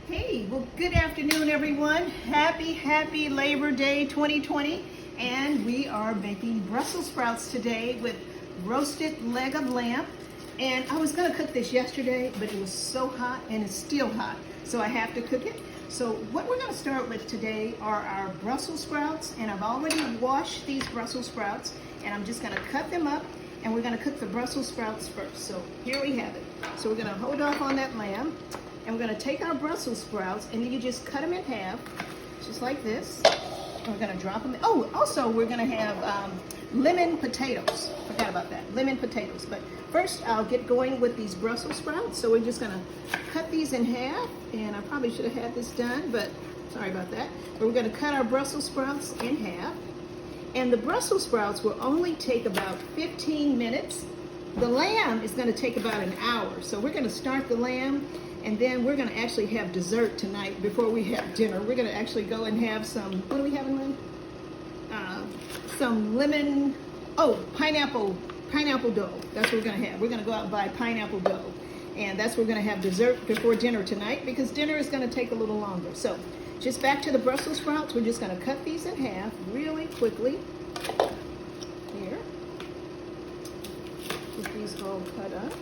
Hey, well, good afternoon, everyone. Happy Labor Day 2020. And we are making Brussels sprouts today with roasted leg of lamb. And I was going to cook this yesterday, but it was so hot, and it's still hot, so I have to cook it. So what we're going to start with today are our Brussels sprouts, and I've already washed these Brussels sprouts, and I'm just going to cut them up, and we're going to cook the Brussels sprouts first. So here we have it. So we're going to hold off on that lamb. And we're going to take our Brussels sprouts, and you just cut them in half, just like this. And we're going to drop them in. Oh, also we're going to have lemon potatoes. Forgot about that, lemon potatoes. But first I'll get going with these Brussels sprouts. So we're just going to cut these in half, and I probably should have had this done, but sorry about that. But we're going to cut our Brussels sprouts in half. And the Brussels sprouts will only take about 15 minutes. The lamb is going to take about an hour. So we're going to start the lamb, and then we're going to actually have dessert tonight before we have dinner. We're going to actually go and have some, what are we having, Lynn? Some lemon, pineapple dough. That's what we're going to have. We're going to go out and buy pineapple dough. And that's what we're going to have dessert before dinner tonight, because dinner is going to take a little longer. So just back to the Brussels sprouts. We're just going to cut these in half really quickly. Here. Get these all cut up.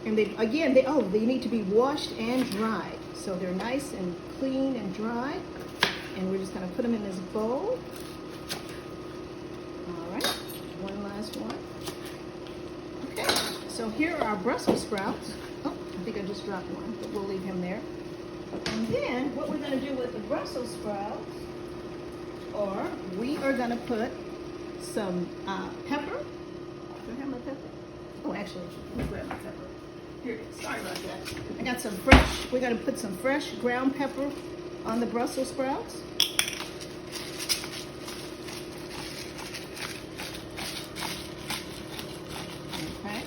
And they need to be washed and dried. So they're nice and clean and dry. And we're just going to put them in this bowl. All right, one last one. Okay, so here are our Brussels sprouts. Oh, I think I just dropped one, but we'll leave him there. And then what we're going to do with the Brussels sprouts, we are going to put some pepper. Do I have my pepper? Oh, actually, let me grab my pepper. Here it is. Sorry about that. I got some fresh, we're going to put some fresh ground pepper on the Brussels sprouts. Okay.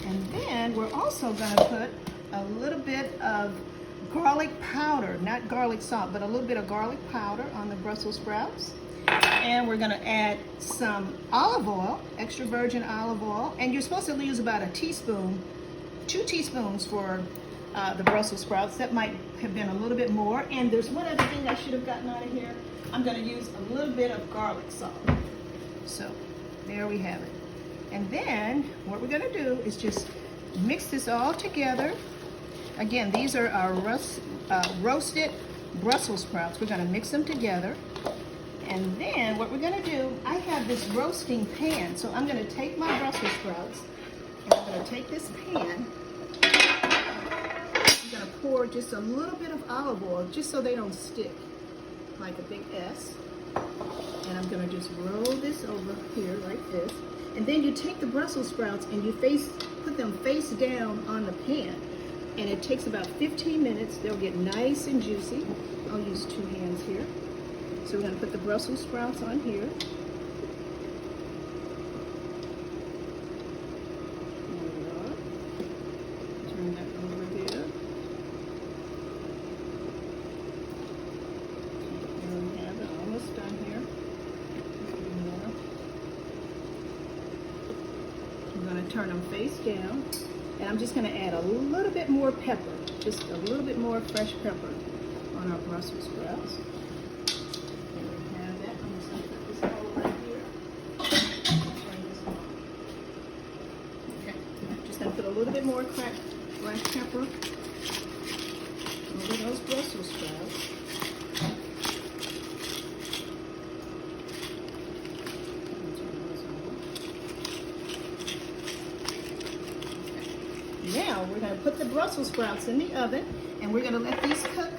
And then we're also going to put a little bit of garlic powder, not garlic salt, but a little bit of garlic powder on the Brussels sprouts. And we're going to add some olive oil, extra virgin olive oil. And you're supposed to use about a teaspoon, 2 teaspoons for the Brussels sprouts. That might have been a little bit more. And there's one other thing I should have gotten out of here. I'm going to use a little bit of garlic salt. So there we have it. And then what we're going to do is just mix this all together. Again, these are our roasted Brussels sprouts. We're going to mix them together. And then what we're going to do, I have this roasting pan. So I'm going to take my Brussels sprouts, and I'm going to take this pan. I'm going to pour just a little bit of olive oil, just so they don't stick like a big S. And I'm going to just roll this over here like this. And then you take the Brussels sprouts and you put them face down on the pan. And it takes about 15 minutes. They'll get nice and juicy. I'll use 2 hands here. So we're going to put the Brussels sprouts on here. Turn that over here. There we have it, almost done here. I'm going to turn them face down. And I'm just going to add a little bit more pepper, just a little bit more fresh pepper on our Brussels sprouts. There we have that. I'm just going to put this all right here. Turn this on. Okay, just going to put a little bit more fresh pepper over those Brussels sprouts. Now we're going to put the Brussels sprouts in the oven, and we're going to let these cook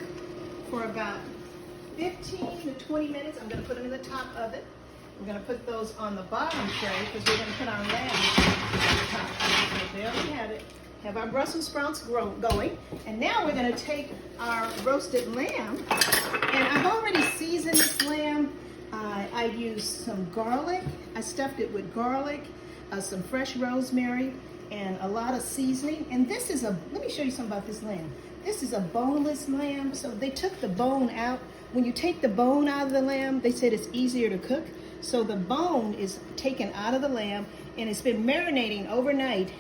for about 15 to 20 minutes. I'm going to put them in the top oven. We're going to put those on the bottom tray because we're going to put our lamb on the top. So there we have it. Have our Brussels sprouts going. And now we're going to take our roasted lamb, and I've already seasoned this lamb. I used some garlic. I stuffed it with garlic, some fresh rosemary, and a lot of seasoning. And this is let me show you something about this lamb. This is a boneless lamb, so they took the bone out. When you take the bone out of the lamb, they said it's easier to cook. So the bone is taken out of the lamb, and it's been marinating overnight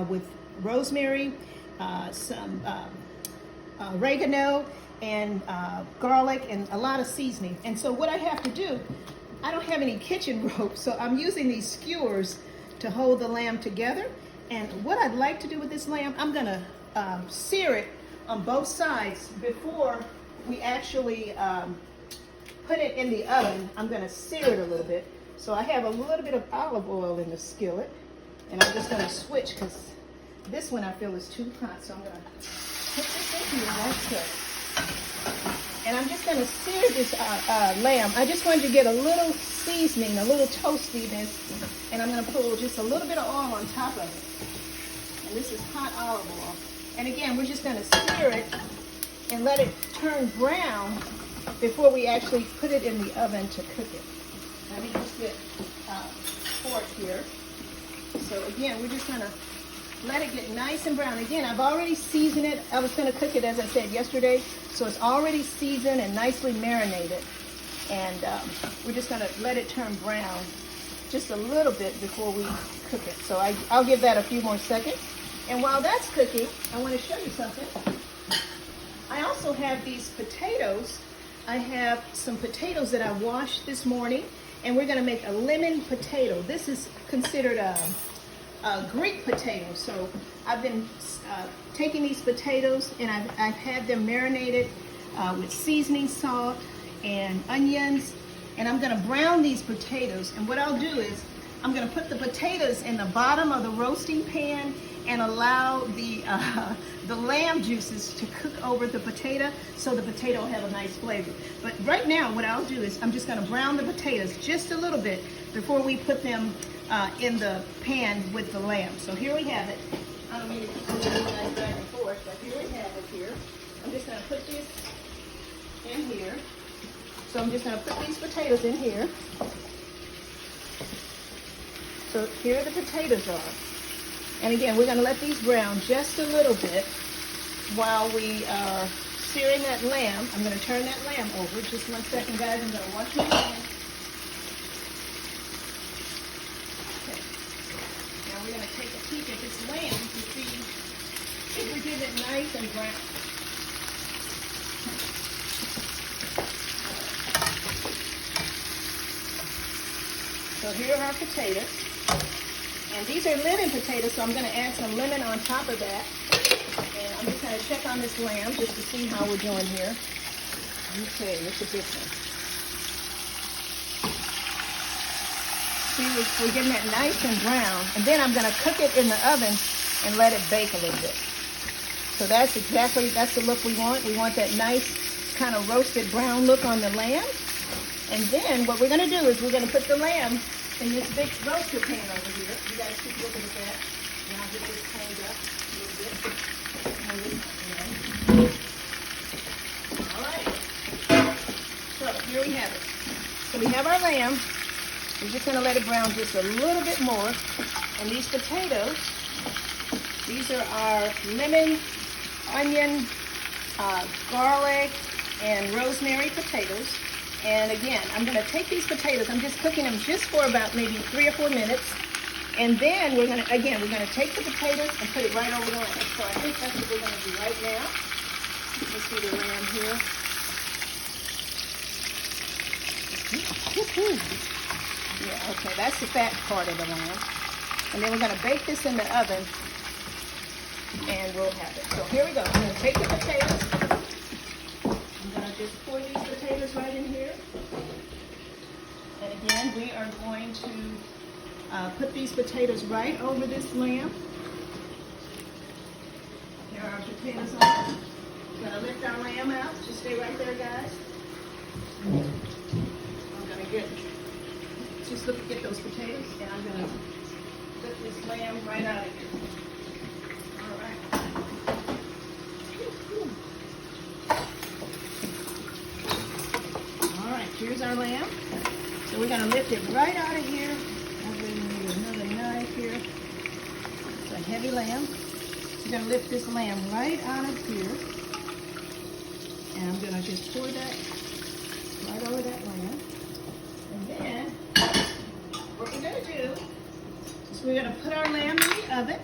with rosemary, some oregano, and garlic, and a lot of seasoning. And so what I have to do, I don't have any kitchen rope, so I'm using these skewers to hold the lamb together. And what I'd like to do with this lamb, I'm gonna sear it on both sides before we actually put it in the oven. I'm gonna sear it a little bit. So I have a little bit of olive oil in the skillet, and I'm just gonna switch because this one I feel is too hot. So I'm gonna put this in here, that's good. And I'm just gonna sear this lamb. I just wanted to get a little seasoning, a little toastiness, and I'm gonna pull just a little bit of oil on top of it. And this is hot olive oil. And again, we're just gonna sear it and let it turn brown before we actually put it in the oven to cook it. Let me just get fork here. So again, we're just gonna let it get nice and brown. Again, I've already seasoned it. I was gonna cook it, as I said yesterday, so it's already seasoned and nicely marinated. And we're just gonna let it turn brown just a little bit before we cook it. So I'll give that a few more seconds. And while that's cooking, I wanna show you something. I also have these potatoes. I have some potatoes that I washed this morning, and we're gonna make a lemon potato. This is considered a Greek potato. So I've been taking these potatoes, and I've had them marinated with seasoning, salt, and onions, and I'm gonna brown these potatoes. And what I'll do is I'm gonna put the potatoes in the bottom of the roasting pan and allow the lamb juices to cook over the potato, so the potato will have a nice flavor. But right now, what I'll do is I'm just gonna brown the potatoes just a little bit before we put them in the pan with the lamb. So here we have it. I don't mean to keep moving you guys back and forth, but here we have it here. I'm just gonna put this in here. So I'm just gonna put these potatoes in here. So here the potatoes are. And again, we're gonna let these brown just a little bit while we are searing that lamb. I'm gonna turn that lamb over. Just 1 second, guys. I'm gonna wash my hands. Okay. Now we're gonna take a peek at this lamb to see if we get it nice and brown. So here are our potatoes. And these are lemon potatoes, so I'm going to add some lemon on top of that. And I'm just going to check on this lamb just to see how we're doing here. Okay, look at this one. See, we're getting that nice and brown. And then I'm going to cook it in the oven and let it bake a little bit. So that's the look we want. We want that nice kind of roasted brown look on the lamb. And then what we're going to do is we're going to put the lamb in this big roaster pan over here. You guys keep looking at that. And I'll get this cleaned up a little bit. All right. So here we have it. So we have our lamb. We're just going to let it brown just a little bit more. And these potatoes, these are our lemon, onion, garlic, and rosemary potatoes. And again, I'm going to take these potatoes, I'm just cooking them just for about maybe 3 or 4 minutes. And then we're going to take the potatoes and put it right over the lamb. So I think that's what we're going to do right now. Let's see the lamb here. Yeah, okay, that's the fat part of the lamb. And then we're going to bake this in the oven, and we'll have it. So here we go. I'm going to take the potatoes. I'm going to just pour these potatoes right in here. And again, we are going to put these potatoes right over this lamb. Here are our potatoes on. We're going to lift our lamb out. Just stay right there, guys. I'm going to get those potatoes, and I'm going to put this lamb right out of here. All right. All right, here's our lamb. So we're going to lift it right out of here. We need another knife here. It's a heavy lamb. So we're going to lift this lamb right out of here. And I'm going to just pour that right over that lamb. And then what we're going to do is we're going to put our lamb in the oven.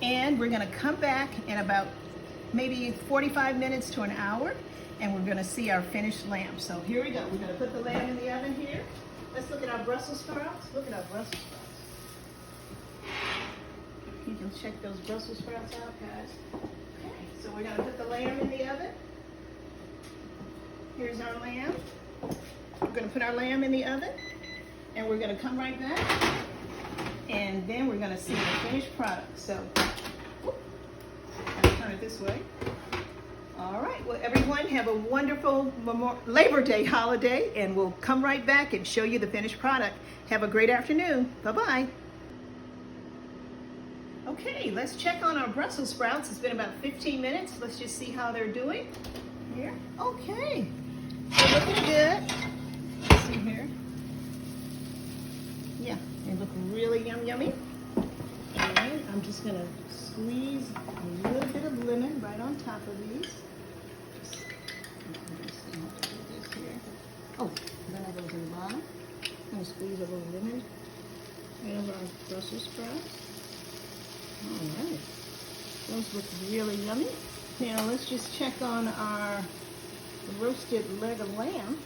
And we're gonna come back in about maybe 45 minutes to an hour, and we're gonna see our finished lamb. So here we go. We're gonna put the lamb in the oven here. Let's look at our Brussels sprouts. Look at our Brussels sprouts. You can check those Brussels sprouts out, guys. Okay, so we're gonna put the lamb in the oven. Here's our lamb. We're gonna put our lamb in the oven, and we're gonna come right back, and then we're gonna see the finished product. So, I'll turn it this way. All right, well, everyone have a wonderful Labor Day holiday, and we'll come right back and show you the finished product. Have a great afternoon. Bye-bye. Okay, let's check on our Brussels sprouts. It's been about 15 minutes. Let's just see how they're doing. Here, okay. They're looking good. Let's see here. Yeah, they look really yummy. And I'm just gonna squeeze a little bit of lemon right on top of these. Oh, none of those in the bottom. I'm gonna squeeze a little lemon right over our Brussels sprouts. All right, those look really yummy. Now let's just check on our roasted leg of lamb.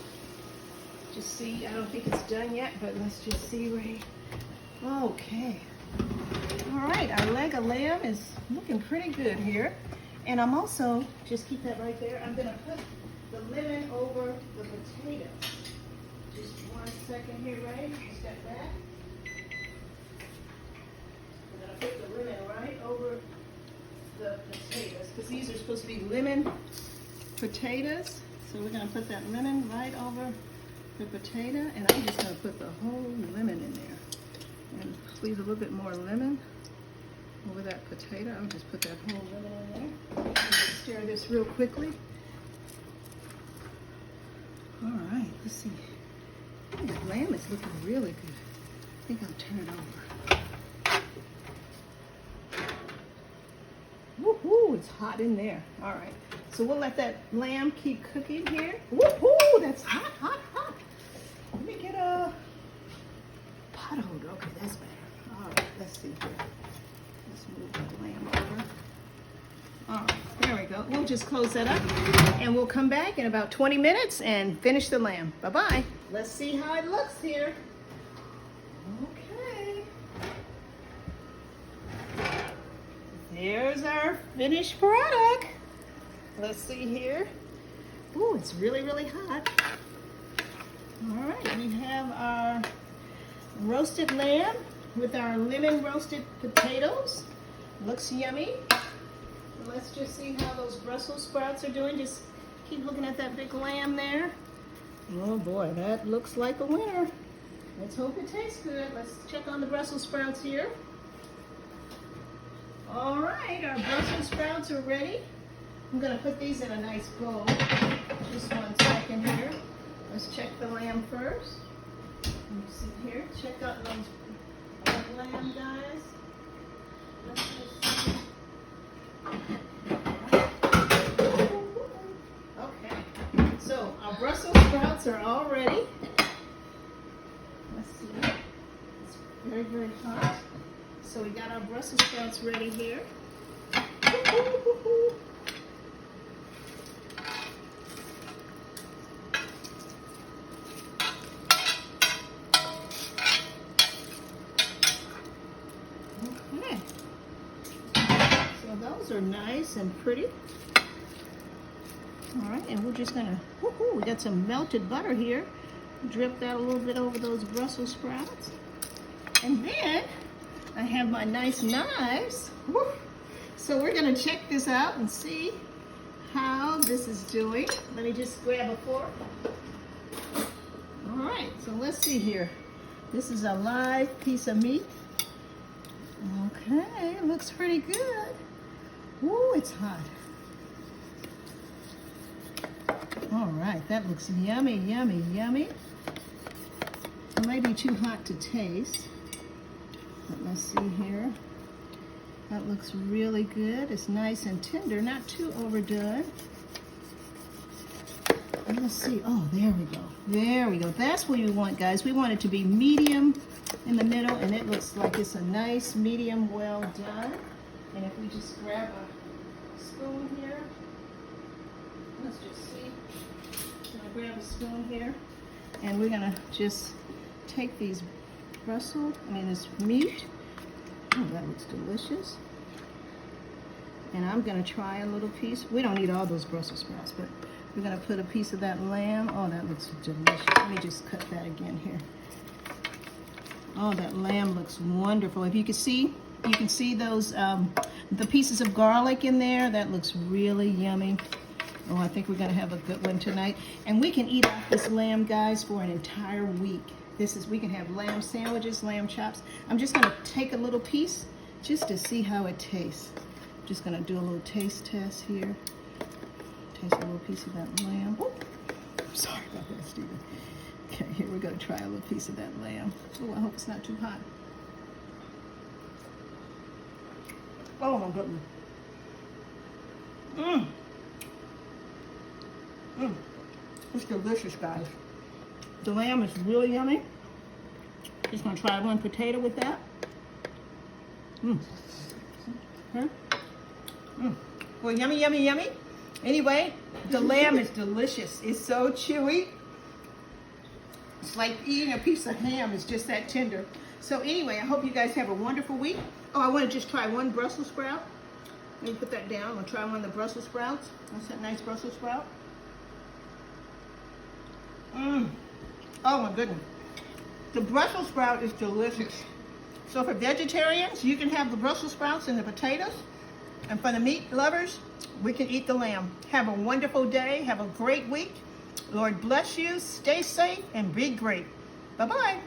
Just see, I don't think it's done yet, but let's just see right. Okay. All right, our leg of lamb is looking pretty good here. And I'm also, just keep that right there, I'm gonna put the lemon over the potatoes. Just 1 second here, right? Step back. I'm gonna put the lemon right over the potatoes, because these are supposed to be lemon potatoes. So we're gonna put that lemon right over the potato, and I'm just gonna put the whole lemon in there. And squeeze a little bit more lemon over that potato. I'll just put that whole lemon in there. Just stir this real quickly. All right, let's see. Oh, the lamb is looking really good. I think I'll turn it over. Woohoo, it's hot in there. All right, so we'll let that lamb keep cooking here. Woohoo, that's hot, hot, hot. Let me get a pot holder. Okay, that's better. All right, let's see here. Let's move the lamb over. All right, there we go. We'll just close that up, and we'll come back in about 20 minutes and finish the lamb. Bye-bye. Let's see how it looks here. Okay. There's our finished product. Let's see here. Ooh, it's really, really hot. All right, we have our roasted lamb with our lemon roasted potatoes. Looks yummy. Let's just see how those Brussels sprouts are doing. Just keep looking at that big lamb there. Oh boy, that looks like a winner. Let's hope it tastes good. Let's check on the Brussels sprouts here. All right, our Brussels sprouts are ready. I'm gonna put these in a nice bowl. Just 1 second here. Let's check the lamb first. Let me see here. Check out those lamb, guys. Let's just see. Okay, so our Brussels sprouts are all ready. Let's see. It's very, very hot. So we got our Brussels sprouts ready here. Okay. So those are nice and pretty. All right, and we're just gonna, we got some melted butter here. Drip that a little bit over those Brussels sprouts. And then I have my nice knives. Woo. So we're gonna check this out and see how this is doing. Let me just grab a fork. All right, so let's see here. This is a live piece of meat. Okay, looks pretty good. Ooh, it's hot. All right, that looks yummy, yummy, yummy. It might be too hot to taste, but let's see here. That looks really good. It's nice and tender, not too overdone. And let's see, oh, there we go. There we go. That's what we want, guys. We want it to be medium in the middle, and it looks like it's a nice medium well done. And if we just grab a spoon here, let's just see. I'm gonna grab a spoon here, and we're gonna just take these this meat. Oh, that looks delicious. And I'm gonna try a little piece. We don't need all those Brussels sprouts, but we're gonna put a piece of that lamb. Oh, that looks delicious. Let me just cut that again here. Oh, that lamb looks wonderful. If you can see those, the pieces of garlic in there. That looks really yummy. Oh, I think we're gonna have a good one tonight. And we can eat off this lamb, guys, for an entire week. We can have lamb sandwiches, lamb chops. I'm just gonna take a little piece just to see how it tastes. Just gonna do a little taste test here. Taste a little piece of that lamb. Oh, sorry about that, Stephen. Okay, here we're gonna try a little piece of that lamb. Oh, I hope it's not too hot. Oh my goodness. It's delicious, guys. The lamb is really yummy. Just gonna try one potato with that. Well, yummy, yummy, yummy. Anyway, the lamb is delicious. It's so chewy. It's like eating a piece of ham. It's just that tender. So anyway, I hope you guys have a wonderful week. Oh, I want to just try one Brussels sprout. Let me put that down. I'm gonna try one of the Brussels sprouts. That's that nice Brussels sprout. Oh my goodness. The Brussels sprout is delicious. So for vegetarians, you can have the Brussels sprouts and the potatoes. And for the meat lovers, we can eat the lamb. Have a wonderful day. Have a great week. Lord bless you. Stay safe and be great. Bye-bye.